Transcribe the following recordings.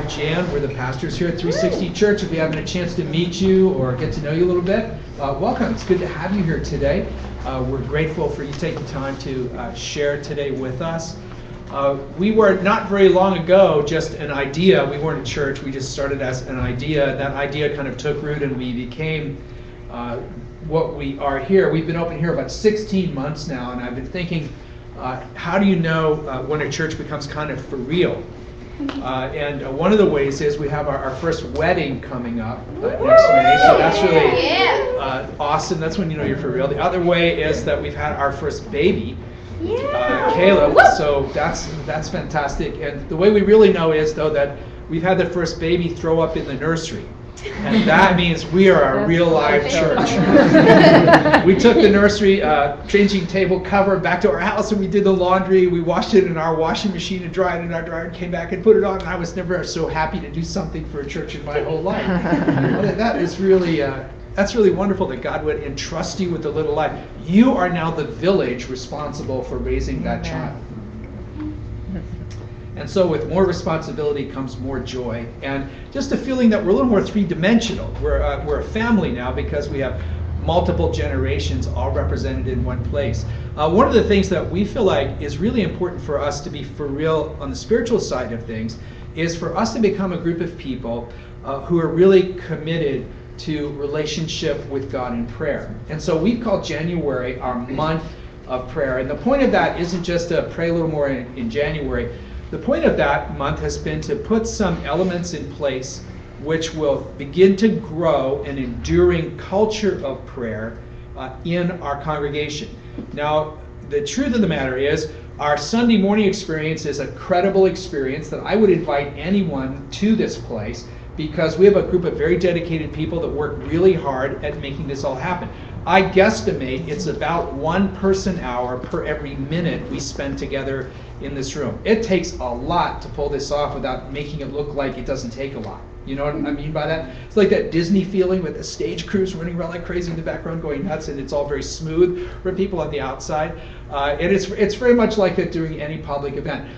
Contempt Jan. We're the pastors here at 360 Church. If we haven't a chance to meet you or get to know you a little bit, welcome. It's good to have you here today. We're grateful for you taking time to share today with us. We were not very long ago just an idea. We weren't a church. We just started as an idea. That idea kind of took root and we became what we are here. We've been open here about 16 months now, and I've been thinking, how do you know when a church becomes kind of for real? And one of the ways is we have our first wedding coming up next May, so that's really awesome. That's when you know you're for real. The other way is that we've had our first baby, Caleb, so that's fantastic. And the way we really know is, though, that we've had the first baby throw up in the nursery. And that means we are a real live church. We took the nursery changing table cover back to our house and we did the laundry. We washed it in our washing machine and dried it in our dryer and came back and put it on. And I was never so happy to do something for a church in my whole life. That is really, that's really wonderful that God would entrust you with a little life. You are now the village responsible for raising that child. And so with more responsibility comes more joy, and just a feeling that we're a little more three-dimensional. We're a family now because we have multiple generations all represented in one place. One of the things that we feel like is really important for us to be for real on the spiritual side of things is for us to become a group of people who are really committed to relationship with God in prayer. And so we've called January our month of prayer. And the point of that isn't just to pray a little more in January. The point of that month has been to put some elements in place which will begin to grow an enduring culture of prayer in our congregation. Now, the truth of the matter is, our Sunday morning experience is a credible experience that I would invite anyone to this place because we have a group of very dedicated people that work really hard at making this all happen. I guesstimate it's about 1 person hour per every minute we spend together in this room. It takes a lot to pull this off without making it look like it doesn't take a lot. You know what I mean by that? It's like that Disney feeling with the stage crews running around like crazy in the background going nuts, and it's all very smooth for people on the outside. And it's very much like that during any public event.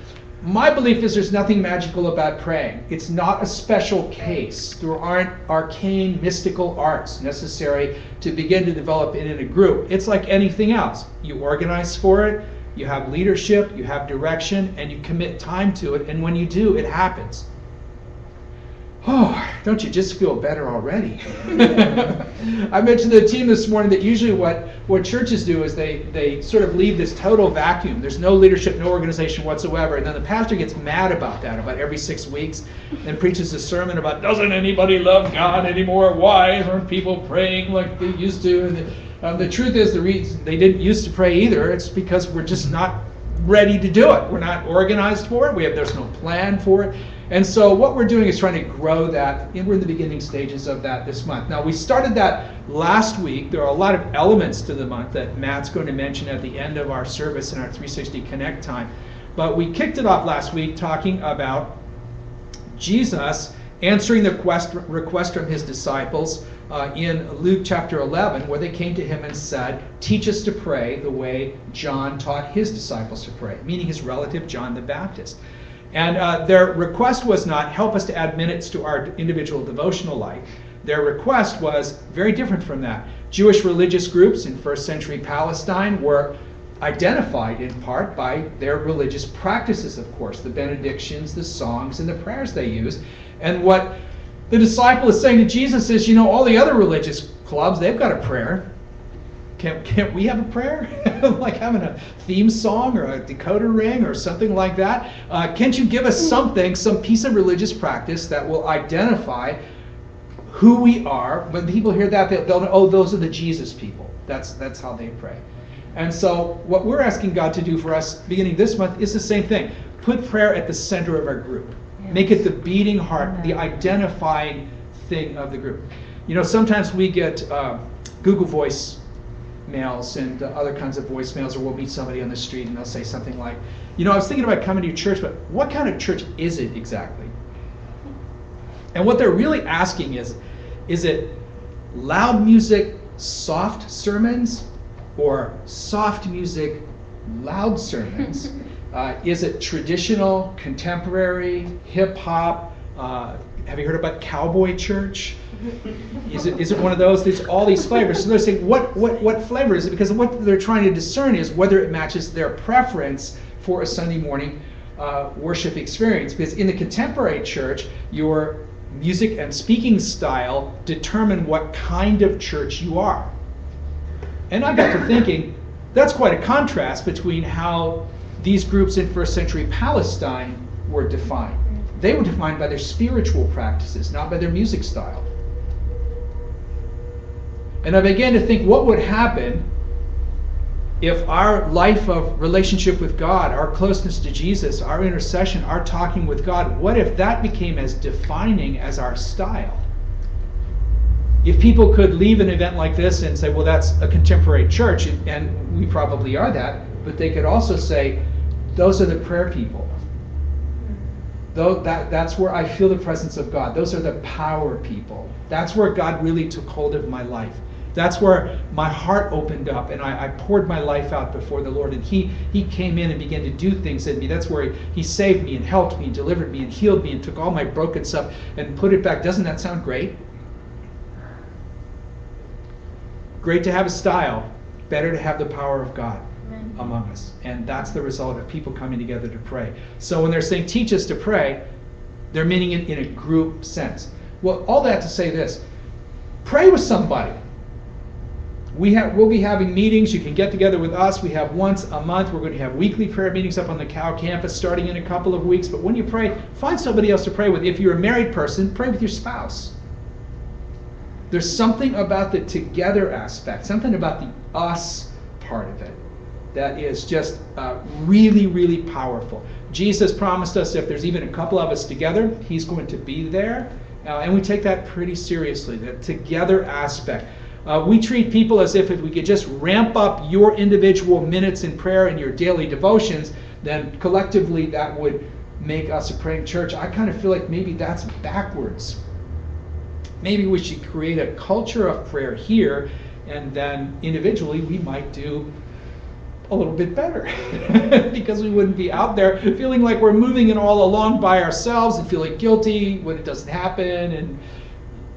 My belief is there's nothing magical about praying. It's not a special case. There aren't arcane mystical arts necessary to begin to develop it in a group. It's like anything else. You organize for it, you have leadership, you have direction, and you commit time to it, and when you do, it happens. Oh, don't you just feel better already? I mentioned to the team this morning that usually what churches do is they sort of leave this total vacuum. There's no leadership, no organization whatsoever, and then the pastor gets mad about that about every 6 weeks and preaches a sermon about, doesn't anybody love God anymore? Why aren't people praying like they used to? And the truth is the reason they didn't used to pray either. It's because we're just not ready to do it. We're not organized for it. There's no plan for it. And so what we're doing is trying to grow that, and we're in the beginning stages of that this month. Now, we started that last week. There are a lot of elements to the month that Matt's going to mention at the end of our service in our 360 Connect time. But we kicked it off last week talking about Jesus answering the request from his disciples in Luke chapter 11, where they came to him and said, teach us to pray the way John taught his disciples to pray, meaning his relative John the Baptist. And their request was not, help us to add minutes to our individual devotional life. Their request was very different from that. Jewish religious groups in first century Palestine were identified in part by their religious practices, of course, the benedictions, the songs, and the prayers they use. And what the disciple is saying to Jesus is, all the other religious clubs, they've got a prayer. Can't we have a prayer? Like having a theme song or a decoder ring or something like that? Can't you give us something, some piece of religious practice that will identify who we are? When people hear that, they'll know, oh, those are the Jesus people. That's how they pray. And so what we're asking God to do for us beginning this month is the same thing. Put prayer at the center of our group. Yes. Make it the beating heart, the identifying thing of the group. Sometimes we get Google Voice mails and other kinds of voicemails, or we'll meet somebody on the street and they'll say something like, I was thinking about coming to your church, but what kind of church is it exactly? And what they're really asking is it loud music, soft sermons, or soft music, loud sermons? Is it traditional, contemporary, hip hop, Have you heard about cowboy church? Is it one of those? There's all these flavors. So they're saying, what flavor is it? Because what they're trying to discern is whether it matches their preference for a Sunday morning worship experience. Because in the contemporary church, your music and speaking style determine what kind of church you are. And I got to thinking, that's quite a contrast between how these groups in first century Palestine were defined. They were defined by their spiritual practices, not by their music style. And I began to think, what would happen if our life of relationship with God, our closeness to Jesus, our intercession, our talking with God, what if that became as defining as our style? If people could leave an event like this and say, well, that's a contemporary church, and we probably are that, but they could also say, those are the prayer people. That's where I feel the presence of God. Those are the power people. That's where God really took hold of my life. That's where my heart opened up and I poured my life out before the Lord. And He came in and began to do things in me. That's where He saved me and helped me and delivered me and healed me and took all my broken stuff and put it back. Doesn't that sound great? Great to have a style. Better to have the power of God among us. And that's the result of people coming together to pray. So when they're saying, teach us to pray, they're meaning it in a group sense. Well, all that to say this, pray with somebody. We'll be having meetings. You can get together with us. We have once a month. We're going to have weekly prayer meetings up on the Cow campus starting in a couple of weeks. But when you pray, find somebody else to pray with. If you're a married person, pray with your spouse. There's something about the together aspect, something about the us part of it that is just really, really powerful. Jesus promised us if there's even a couple of us together, He's going to be there. And we take that pretty seriously, that together aspect. We treat people as if we could just ramp up your individual minutes in prayer and your daily devotions, then collectively that would make us a praying church. I kind of feel like maybe that's backwards. Maybe we should create a culture of prayer here, and then individually we might do a little bit better because we wouldn't be out there feeling like we're moving it all along by ourselves and feeling guilty when it doesn't happen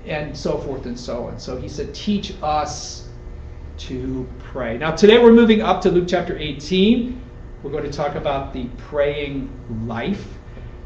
and so forth and so on. So He said, teach us to pray. Now today we're moving up to Luke chapter 18. We're going to talk about the praying life.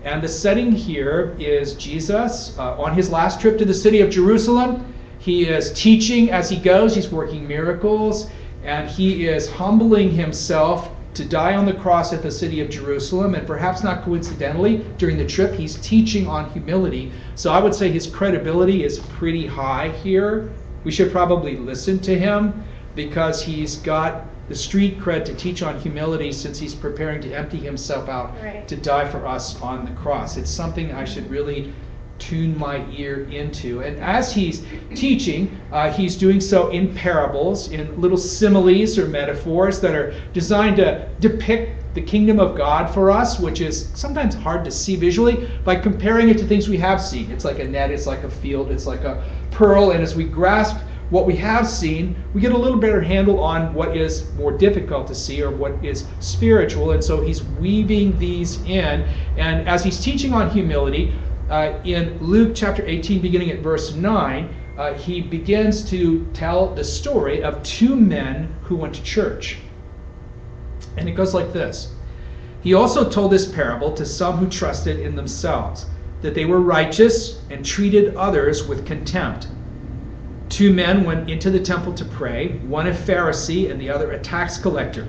And the setting here is Jesus on His last trip to the city of Jerusalem. He is teaching as He goes. He's working miracles. And He is humbling Himself to die on the cross at the city of Jerusalem. And perhaps not coincidentally, during the trip, He's teaching on humility. So I would say His credibility is pretty high here. We should probably listen to Him because He's got the street cred to teach on humility since He's preparing to empty Himself out to die for us on the cross. It's something I should really tune my ear into. And as He's teaching, He's doing so in parables, in little similes or metaphors that are designed to depict the kingdom of God for us, which is sometimes hard to see visually, by comparing it to things we have seen. It's like a net, it's like a field, it's like a pearl, and as we grasp what we have seen, we get a little better handle on what is more difficult to see or what is spiritual. And so He's weaving these in. And as He's teaching on humility, in Luke chapter 18, beginning at verse 9, He begins to tell the story of two men who went to church. And it goes like this. He also told this parable to some who trusted in themselves, that they were righteous and treated others with contempt. Two men went into the temple to pray, one a Pharisee and the other a tax collector.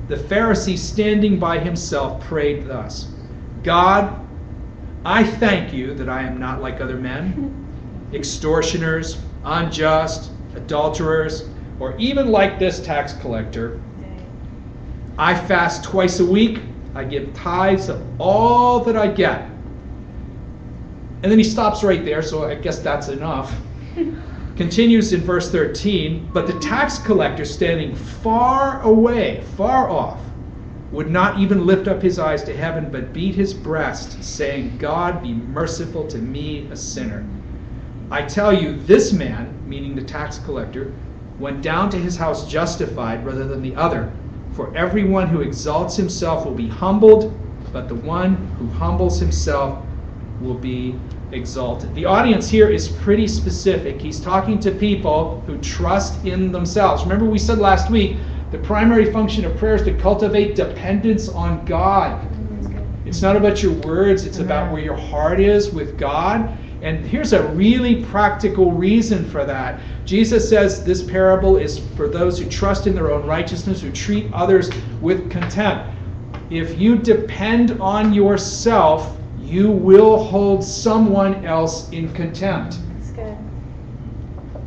The Pharisee, standing by himself, prayed thus, God, I thank You that I am not like other men, extortioners, unjust, adulterers, or even like this tax collector. I fast twice a week. I give tithes of all that I get. And then he stops right there, so I guess that's enough. Continues in verse 13, but the tax collector, standing far away, far off, would not even lift up his eyes to heaven, but beat his breast, saying, God, be merciful to me, a sinner. I tell you, this man, meaning the tax collector, went down to his house justified rather than the other. For everyone who exalts himself will be humbled, but the one who humbles himself will be exalted. The audience here is pretty specific. He's talking to people who trust in themselves. Remember we said last week, the primary function of prayer is to cultivate dependence on God. It's not about your words, it's about where your heart is with God. And here's a really practical reason for that. Jesus says this parable is for those who trust in their own righteousness, who treat others with contempt. If you depend on yourself, you will hold someone else in contempt. That's good.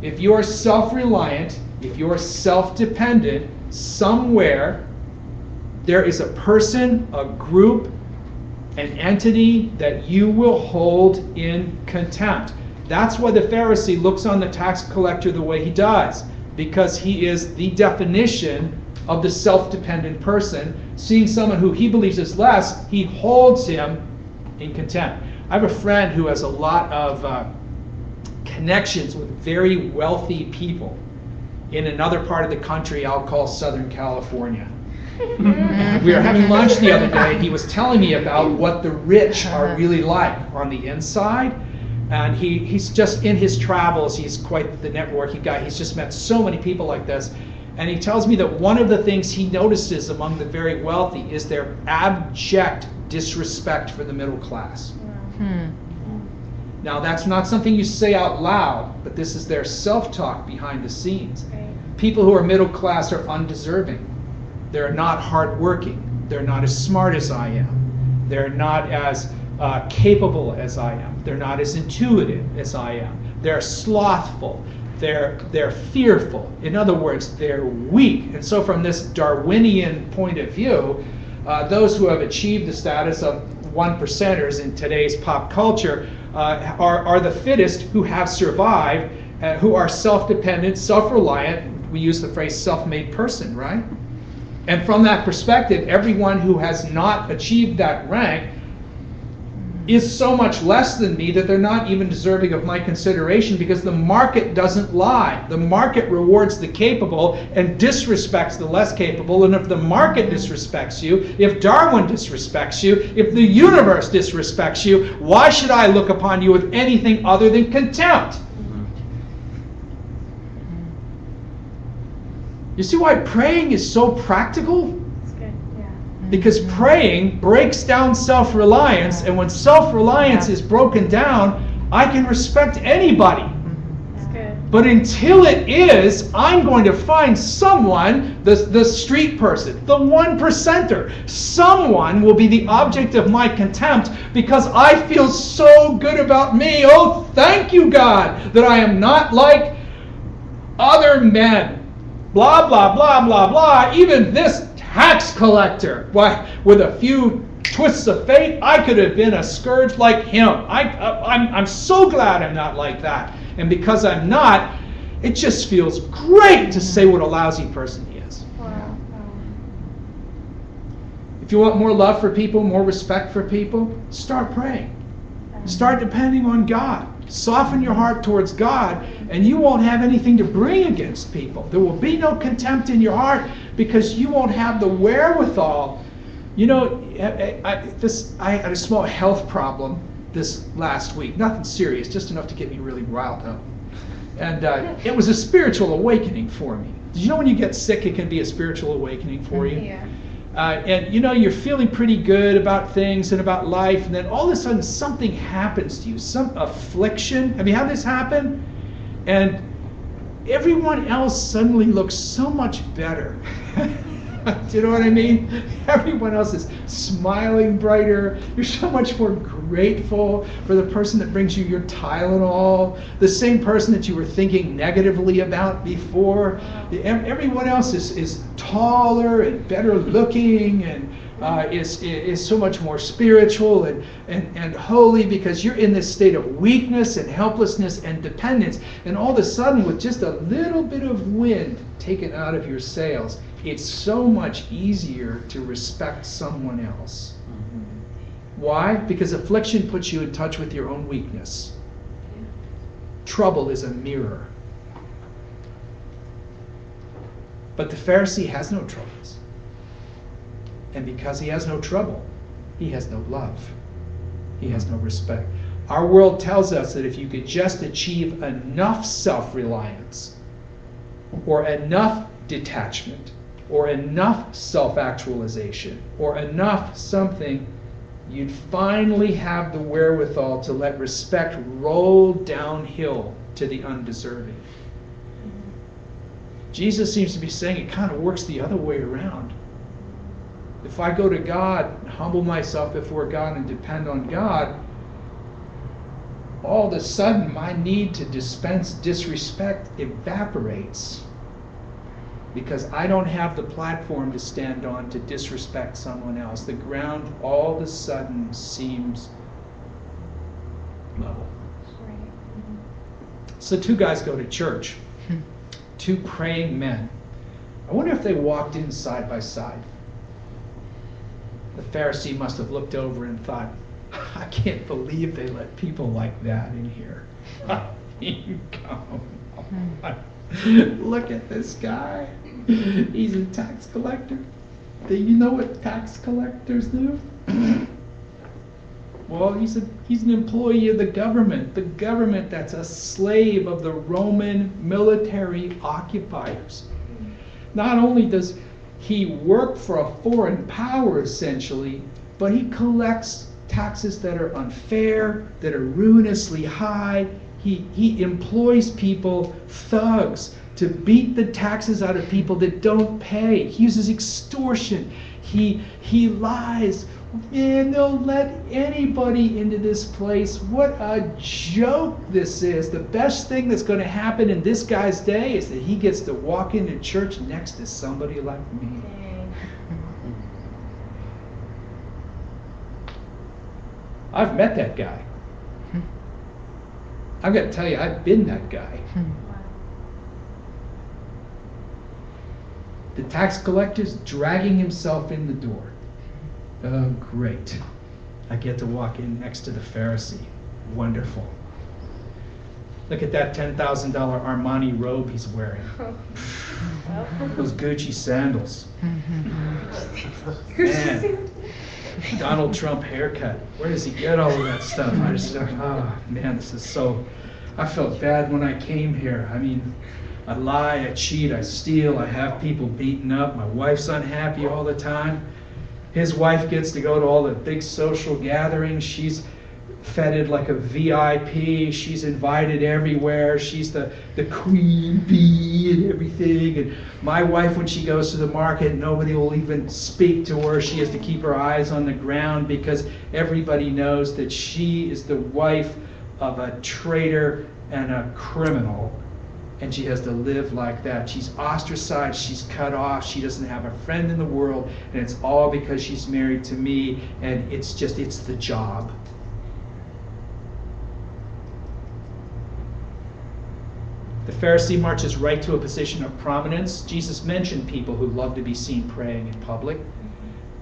If you are self-reliant, if you are self-dependent, somewhere there is a person, a group, an entity that you will hold in contempt. That's why the Pharisee looks on the tax collector the way he does, because he is the definition of the self-dependent person. Seeing someone who he believes is less, he holds him in contempt. I have a friend who has a lot of connections with very wealthy people in another part of the country I'll call Southern California. We were having lunch the other day, and he was telling me about what the rich are really like on the inside. And he's just in his travels, he's quite the networking guy. He's just met so many people like this. And he tells me that one of the things he notices among the very wealthy is their abject disrespect for the middle class. Now, that's not something you say out loud, but this is their self-talk behind the scenes. People who are middle class are undeserving. They're not hardworking. They're not as smart as I am. They're not as capable as I am. They're not as intuitive as I am. They're slothful. They're fearful. In other words, they're weak. And so from this Darwinian point of view, those who have achieved the status of one percenters in today's pop culture are the fittest who have survived, who are self-dependent, self-reliant. We use the phrase self-made person, right? And from that perspective, everyone who has not achieved that rank is so much less than me that they're not even deserving of my consideration, because the market doesn't lie. The market rewards the capable and disrespects the less capable. And if the market disrespects you, if Darwin disrespects you, if the universe disrespects you, why should I look upon you with anything other than contempt? You see why praying is so practical? That's good. Yeah. Because praying breaks down self-reliance, and when self-reliance is broken down, I can respect anybody. That's good. But until it is, I'm going to find someone, the street person, the 1%er. Someone will be the object of my contempt because I feel so good about me. Oh, thank you, God, that I am not like other men. Blah, blah, blah, blah, blah. Even this tax collector, why, with a few twists of fate, I could have been a scourge like him. I'm so glad I'm not like that. And because I'm not, it just feels great to say what a lousy person he is. Wow. If you want more love for people, more respect for people, start praying. Start depending on God. Soften your heart towards God, and you won't have anything to bring against people. There will be no contempt in your heart because you won't have the wherewithal. You know, I had a small health problem this last week. Nothing serious, just enough to get me really riled up. And it was a spiritual awakening for me. Did you know when you get sick, it can be a spiritual awakening for you? Yeah. And you know, you're feeling pretty good about things and about life, and then all of a sudden something happens to you, some affliction. Have you had this happen? And everyone else suddenly looks so much better. Do you know what I mean? Everyone else is smiling brighter. You're so much more grateful for the person that brings you your Tylenol, the same person that you were thinking negatively about before. Everyone else is taller and better looking and is so much more spiritual and holy, because you're in this state of weakness and helplessness and dependence. And all of a sudden, with just a little bit of wind taken out of your sails, it's so much easier to respect someone else. Why? Because affliction puts you in touch with your own weakness. Trouble is a mirror. But the Pharisee has no troubles. And because he has no trouble, he has no love. He has no respect. Our world tells us that if you could just achieve enough self-reliance, or enough detachment, or enough self-actualization, or enough something, you'd finally have the wherewithal to let respect roll downhill to the undeserving. Jesus seems to be saying it kind of works the other way around. If I go to God, humble myself before God, and depend on God, all of a sudden my need to dispense disrespect evaporates, because I don't have the platform to stand on to disrespect someone else. The ground all of a sudden seems level. So two guys go to church, two praying men. I wonder if they walked in side by side. The Pharisee must have looked over and thought, I can't believe they let people like that in here. I mean, come on. Look at this guy. He's a tax collector. Do you know what tax collectors do? Well, he's an employee of the government. The government that's a slave of the Roman military occupiers. Not only does he work for a foreign power, essentially, but he collects taxes that are unfair, that are ruinously high. He employs people, thugs, to beat the taxes out of people that don't pay. He uses extortion. He lies. Man, they'll let anybody into this place. What a joke this is. The best thing that's going to happen in this guy's day is that he gets to walk into church next to somebody like me. I've met that guy. I've got to tell you, I've been that guy. The tax collector's dragging himself in the door. Oh, great. I get to walk in next to the Pharisee. Wonderful. Look at that $10,000 Armani robe he's wearing. Those Gucci sandals. Man, Donald Trump haircut. Where does he get all of that stuff? I just, oh man, this is so, I felt bad when I came here. I mean, I lie, I cheat, I steal, I have people beaten up. My wife's unhappy all the time. His wife gets to go to all the big social gatherings. She's feted like a VIP. She's invited everywhere. She's the queen bee and everything. And my wife, when she goes to the market, nobody will even speak to her. She has to keep her eyes on the ground because everybody knows that she is the wife of a traitor and a criminal. And she has to live like that. She's ostracized, she's cut off, she doesn't have a friend in the world, and it's all because she's married to me, and it's the job. The Pharisee marches right to a position of prominence. Jesus mentioned people who love to be seen praying in public.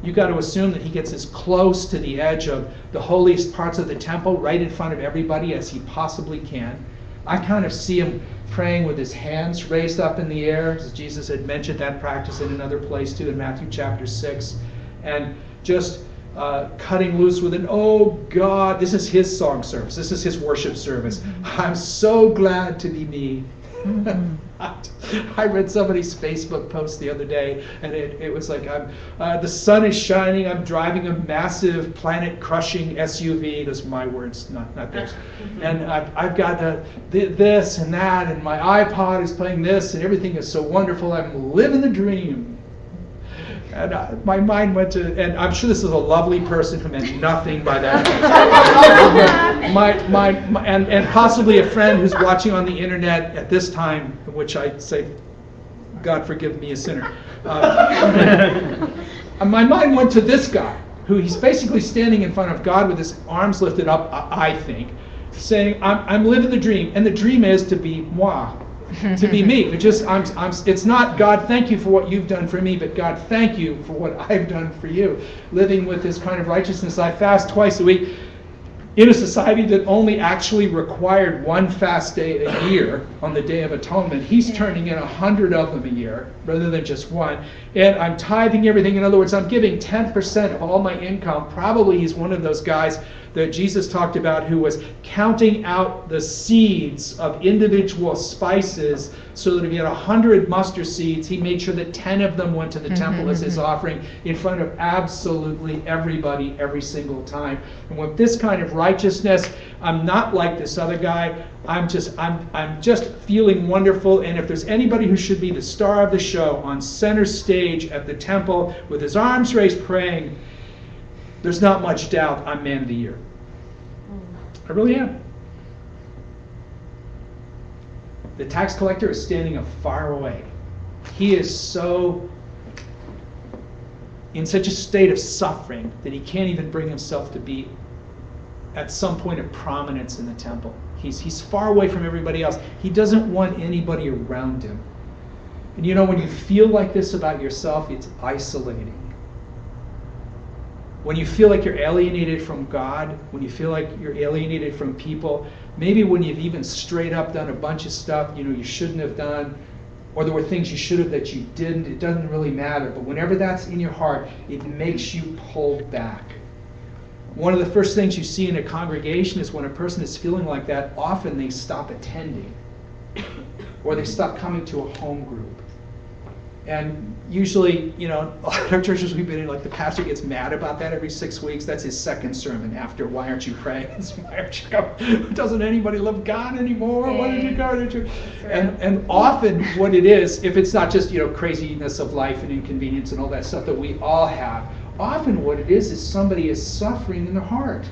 You got to assume that he gets as close to the edge of the holiest parts of the temple, right in front of everybody, as he possibly can. I kind of see him praying with his hands raised up in the air, as Jesus had mentioned that practice in another place too, in Matthew chapter 6, and just cutting loose with an, oh God, this is his song service, this is his worship service. I'm so glad to be me. I read somebody's Facebook post the other day, and it was like, the sun is shining, I'm driving a massive planet-crushing SUV. Those are my words, not theirs. And I've got this and that, and my iPod is playing this, and everything is so wonderful. I'm living the dream. And my mind went to, and I'm sure this is a lovely person who meant nothing by that. And possibly a friend who's watching on the internet at this time, in which I say, God forgive me, a sinner. My mind went to this guy, who he's basically standing in front of God with his arms lifted up, I think, saying, I'm living the dream, and the dream is to be moi. To be me. It's not God, thank you for what you've done for me, but God, thank you for what I've done for you. Living with this kind of righteousness. I fast twice a week in a society that only actually required one fast day a year on the Day of Atonement. He's turning in 100 of them a year rather than just one. And I'm tithing everything. In other words, I'm giving 10% of all my income. Probably he's one of those guys that Jesus talked about, who was counting out the seeds of individual spices, so that if he had 100 mustard seeds, he made sure that 10 of them went to the temple as his offering in front of absolutely everybody every single time. And with this kind of righteousness, I'm not like this other guy. I'm just feeling wonderful. And if there's anybody who should be the star of the show on center stage at the temple with his arms raised praying, there's not much doubt I'm Man of the Year. I really am. The tax collector is standing far away. He is so in such a state of suffering that he can't even bring himself to be at some point of prominence in the temple. He's far away from everybody else. He doesn't want anybody around him. And you know, when you feel like this about yourself, it's isolating. When you feel like you're alienated from God, when you feel like you're alienated from people, maybe when you've even straight up done a bunch of stuff you shouldn't have done, or there were things you should have that you didn't, it doesn't really matter. But whenever that's in your heart, it makes you pull back. One of the first things you see in a congregation is when a person is feeling like that, often they stop attending, or they stop coming to a home group. And usually, a lot of churches we've been in, like the pastor gets mad about that every 6 weeks. That's his second sermon after, why aren't you praying? Why aren't you coming? Doesn't anybody love God anymore? Why did you go to church? And often what it is, if it's not just, craziness of life and inconvenience and all that stuff that we all have, often what it is somebody is suffering in their heart.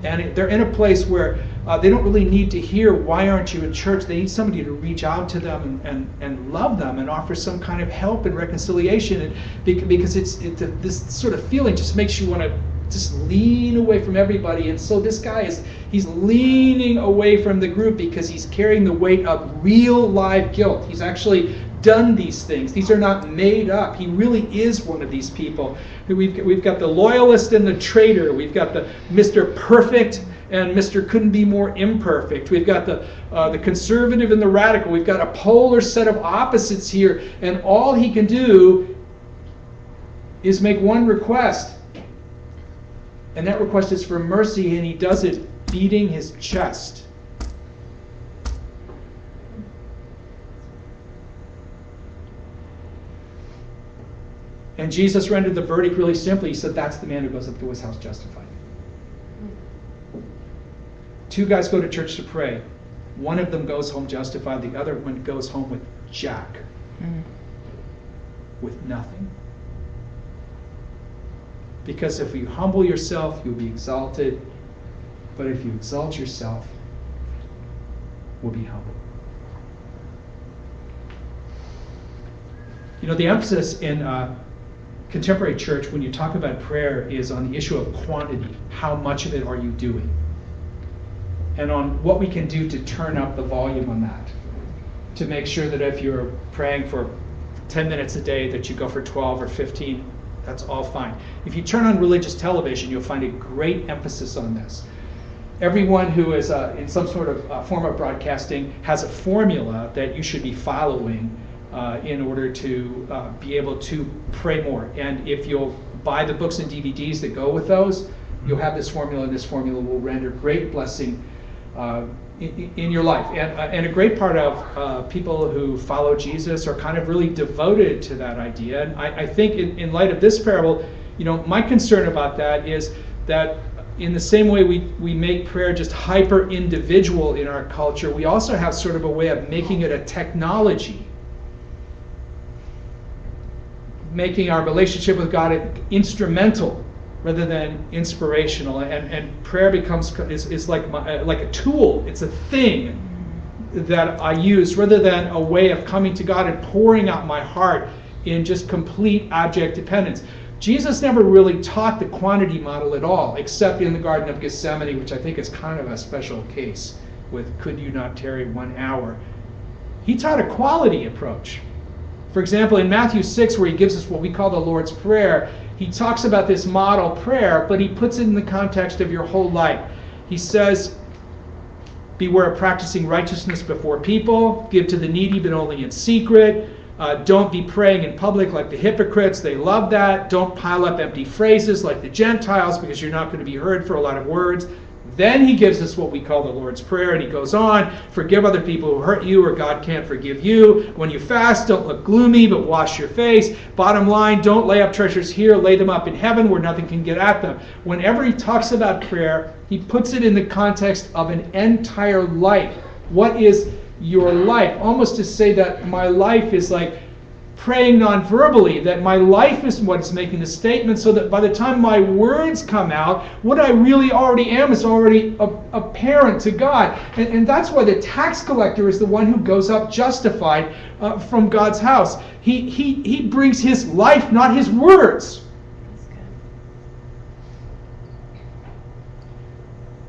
And they're in a place where they don't really need to hear, why aren't you in church? They need somebody to reach out to them and love them and offer some kind of help and reconciliation. And because this sort of feeling just makes you want to just lean away from everybody. And so this guy he's leaning away from the group because he's carrying the weight of real live guilt. He's actually done these things. These are not made up. He really is one of these people. We've got the loyalist and the traitor. We've got the Mr. Perfect and Mr. Couldn't be more imperfect. We've got the conservative and the radical. We've got a polar set of opposites here, and all he can do is make one request. And that request is for mercy, and he does it beating his chest. And Jesus rendered the verdict really simply. He said, that's the man who goes up to his house justified. 2 guys go to church to pray. One of them goes home justified. The other one goes home with jack. With nothing. Because if you humble yourself, you'll be exalted. But if you exalt yourself, we'll be humbled. The emphasis in contemporary church, when you talk about prayer, is on the issue of quantity. How much of it are you doing? And on what we can do to turn up the volume on that. To make sure that if you're praying for 10 minutes a day, that you go for 12 or 15, that's all fine. If you turn on religious television, you'll find a great emphasis on this. Everyone who is in some sort of form of broadcasting has a formula that you should be following in order to be able to pray more. And if you'll buy the books and DVDs that go with those, you'll have this formula, and this formula will render great blessing in your life. And a great part of people who follow Jesus are kind of really devoted to that idea. And I think in light of this parable, my concern about that is that in the same way we make prayer just hyper individual in our culture, we also have sort of a way of making it a technology. Making our relationship with God instrumental rather than inspirational, and prayer is like a tool. It's a thing that I use rather than a way of coming to God and pouring out my heart in just complete abject dependence. Jesus never really taught the quantity model at all, except in the Garden of Gethsemane, which I think is kind of a special case with "could you not tarry 1 hour?" He taught a quality approach. For example, in Matthew 6, where he gives us what we call the Lord's Prayer, he talks about this model prayer, but he puts it in the context of your whole life. He says, beware of practicing righteousness before people, give to the needy but only in secret, Don't be praying in public like the hypocrites. They love that. Don't pile up empty phrases like the Gentiles, because you're not going to be heard for a lot of words. Then he gives us what we call the Lord's Prayer, and he goes on, forgive other people who hurt you, or God can't forgive you. When you fast, don't look gloomy, but wash your face. Bottom line, don't lay up treasures here, lay them up in heaven where nothing can get at them. Whenever he talks about prayer, he puts it in the context of an entire life. What is your life? Almost to say that my life is like praying non-verbally, that my life is what is making the statement, so that by the time my words come out, what I really already am is already apparent to God. And that's why the tax collector is the one who goes up justified from God's house. He brings his life, not his words. That's good.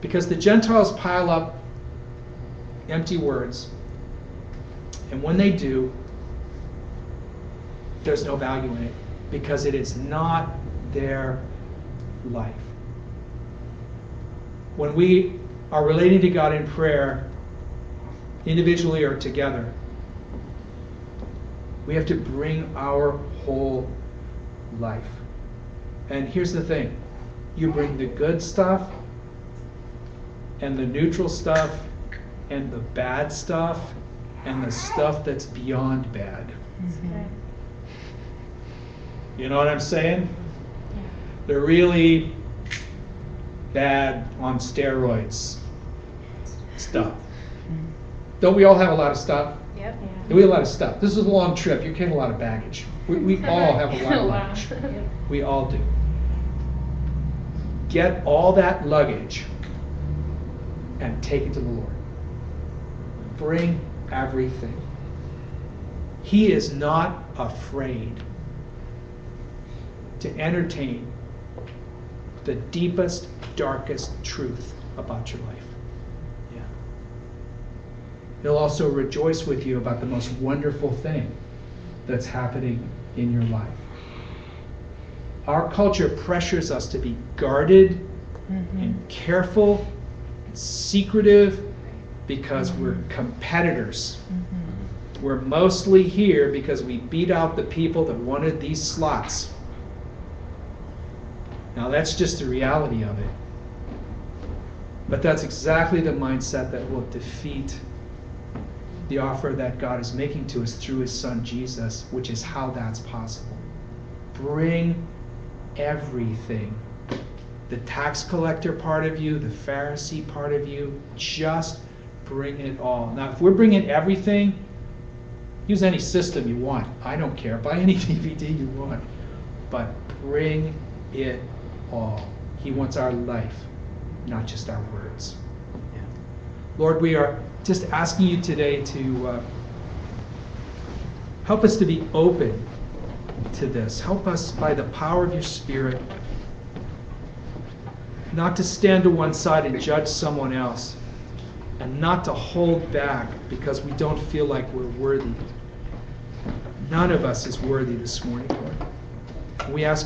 Because the Gentiles pile up empty words, and when they do, there's no value in it, because it is not their life. When we are relating to God in prayer, individually or together, we have to bring our whole life. And here's the thing. You bring the good stuff, and the neutral stuff, and the bad stuff, and the stuff that's beyond bad. That's good. You know what I'm saying? They're really bad on steroids stuff. Don't we all have a lot of stuff? Yep. We have a lot of stuff. This is a long trip. You carry a lot of baggage. We all have a lot of luggage. We all do. Get all that luggage and take it to the Lord. Bring everything. He is not afraid to entertain the deepest, darkest truth about your life. Yeah. He'll also rejoice with you about the most wonderful thing that's happening in your life. Our culture pressures us to be guarded and careful and secretive because we're competitors. We're mostly here because we beat out the people that wanted these slots. Now that's just the reality of it. But that's exactly the mindset that will defeat the offer that God is making to us through his son Jesus, which is how that's possible. Bring everything. The tax collector part of you, the Pharisee part of you, just bring it all. Now if we're bringing everything, use any system you want. I don't care. Buy any DVD you want. But bring it all. He wants our life, not just our words. Yeah. Lord, we are just asking you today to help us to be open to this. Help us by the power of your Spirit not to stand to one side and judge someone else, and not to hold back because we don't feel like we're worthy. None of us is worthy this morning, Lord. We ask